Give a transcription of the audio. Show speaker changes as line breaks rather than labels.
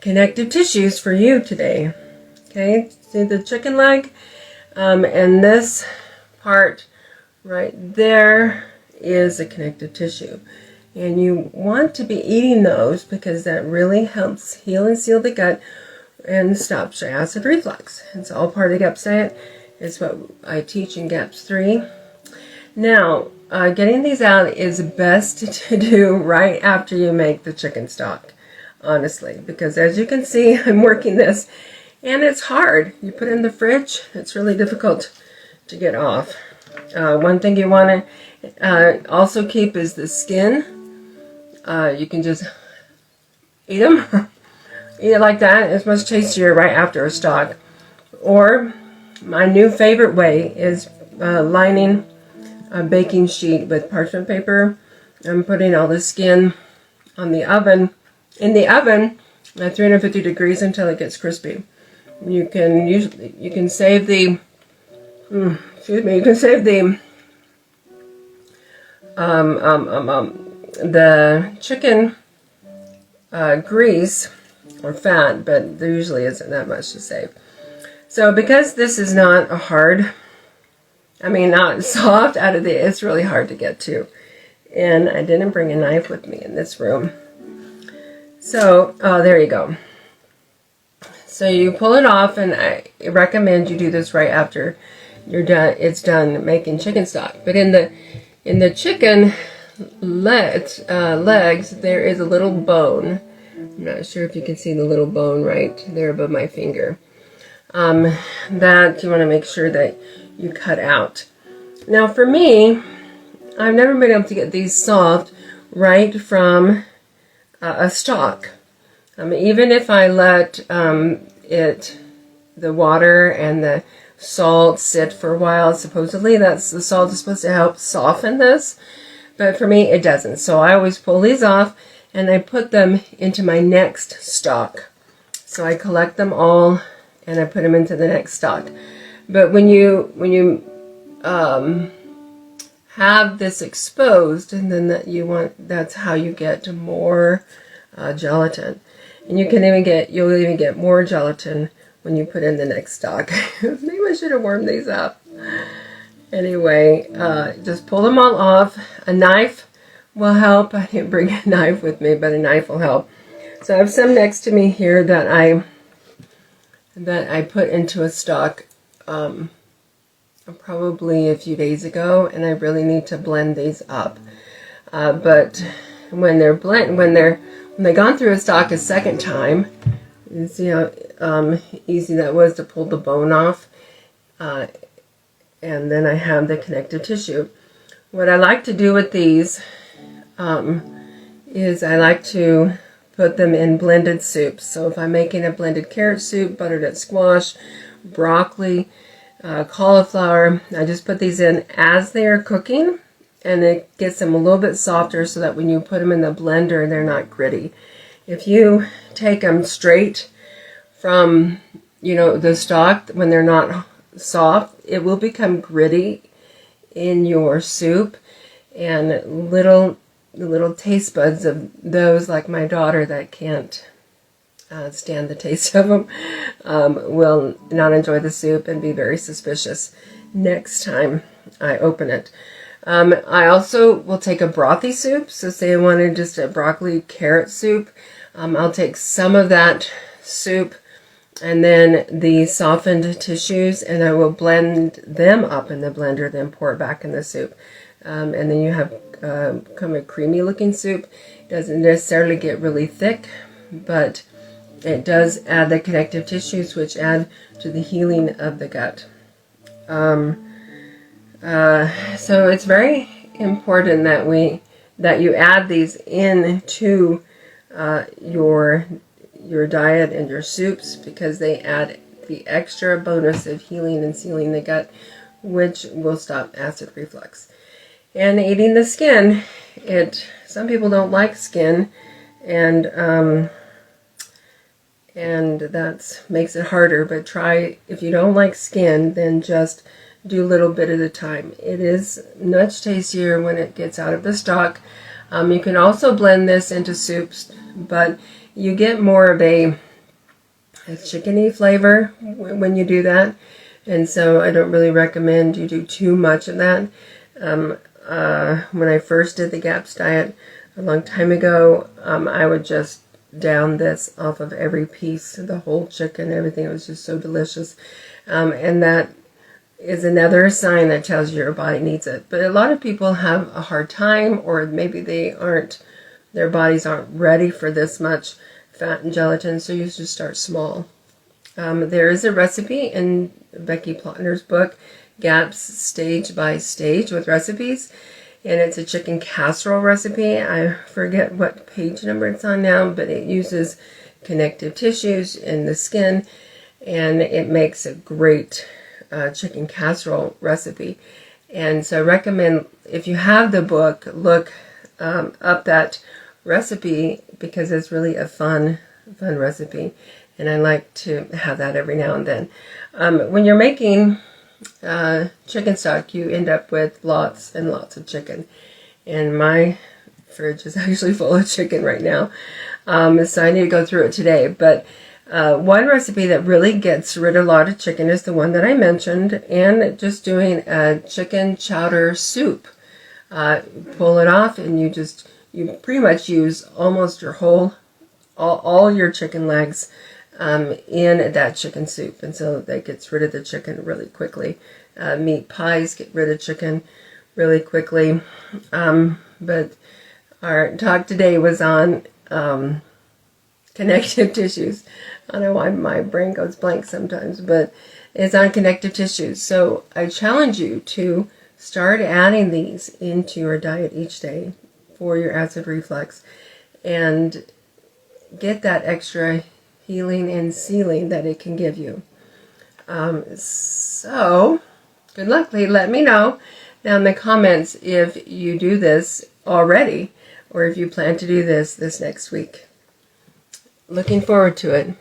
connective tissues for you today. Okay, see the chicken leg? And this part right there is a connective tissue. And you want to be eating those because that really helps heal and seal the gut and stops your acid reflux. It's all part of GAPS diet. It's what I teach in GAPS 3. Now, getting these out is best to do right after you make the chicken stock, honestly, because as you can see, I'm working this, and it's hard. You put it in the fridge, it's really difficult to get off. One thing you want to also keep is the skin. You can just eat them. Eat it like that. It's much tastier right after a stock. Or my new favorite way is lining a baking sheet with parchment paper. I'm putting all the skin on the oven, in the oven at 350 degrees until it gets crispy. You can save the the chicken grease or fat, but there usually isn't that much to save. So because this is not a hard, not soft out of the, it's really hard to get to. And I didn't bring a knife with me in this room. So, there you go. So you pull it off, and I recommend you do this right after you're done. It's done making chicken stock. But in the chicken legs, there is a little bone. I'm not sure if you can see the little bone right there above my finger. That you want to make sure that you cut out. Now for me, I've never been able to get these soft right from a stalk. Even if I let the water and the salt sit for a while, supposedly the salt is supposed to help soften this, but for me it doesn't. So I always pull these off and I put them into my next stalk. So I collect them all and I put them into the next stalk. But when you have this exposed, and then that's how you get more gelatin. And you'll even get more gelatin when you put in the next stock. Maybe I should have warmed these up. Anyway, just pull them all off. A knife will help. I didn't bring a knife with me, but a knife will help. So I have some next to me here that I put into a stock probably a few days ago, and I really need to blend these up. But when they've gone through a stock a second time, you see how easy that was to pull the bone off. And then I have the connective tissue. What I like to do with these is I like to put them in blended soups. So if I'm making a blended carrot soup, butternut squash, broccoli, cauliflower, I just put these in as they are cooking, and it gets them a little bit softer so that when you put them in the blender, they're not gritty. If you take them straight from, the stock, when they're not soft, it will become gritty in your soup, and the little taste buds of those, like my daughter that can't stand the taste of them, will not enjoy the soup and be very suspicious next time I open it. I also will take a brothy soup. So say I wanted just a broccoli carrot soup, I'll take some of that soup and then the softened tissues, and I will blend them up in the blender, then pour it back in the soup. And then you have kind of a creamy looking soup. It doesn't necessarily get really thick, but it does add the connective tissues, which add to the healing of the gut. So it's very important that you add these into your diet and your soups, because they add the extra bonus of healing and sealing the gut, which will stop acid reflux. And eating the skin, some people don't like skin, and that makes it harder. But try, if you don't like skin, then just do a little bit at a time. It is much tastier when it gets out of the stock. You can also blend this into soups, but you get more of a a chickeny flavor when you do that. And so I don't really recommend you do too much of that. When I first did the GAPS diet a long time ago, I would just down this off of every piece, the whole chicken, everything. It was just so delicious. And that is another sign that tells you your body needs it. But a lot of people have a hard time, or maybe their bodies aren't ready for this much fat and gelatin, so you should start small. There is a recipe in Becky Plotner's book, GAPS Stage by Stage with Recipes, and it's a chicken casserole recipe. I forget what page number it's on now, but it uses connective tissues in the skin, and it makes a great chicken casserole recipe. And so I recommend, if you have the book, look up that recipe, because it's really a fun recipe, and I like to have that every now and then. When you're making chicken stock, you end up with lots and lots of chicken, and my fridge is actually full of chicken right now, so I need to go through it today. But one recipe that really gets rid of a lot of chicken is the one that I mentioned, and just doing a chicken chowder soup. Pull it off, and you pretty much use almost your all your chicken legs in that chicken soup, and so that gets rid of the chicken really quickly. Meat pies get rid of chicken really quickly. But our talk today was on connective tissues. I don't know why my brain goes blank sometimes, but it's on connective tissues. So I challenge you to start adding these into your diet each day for your acid reflux, and get that extra healing and sealing that it can give you. So good luck. Let me know down in the comments if you do this already, or if you plan to do this next week. Looking forward to it.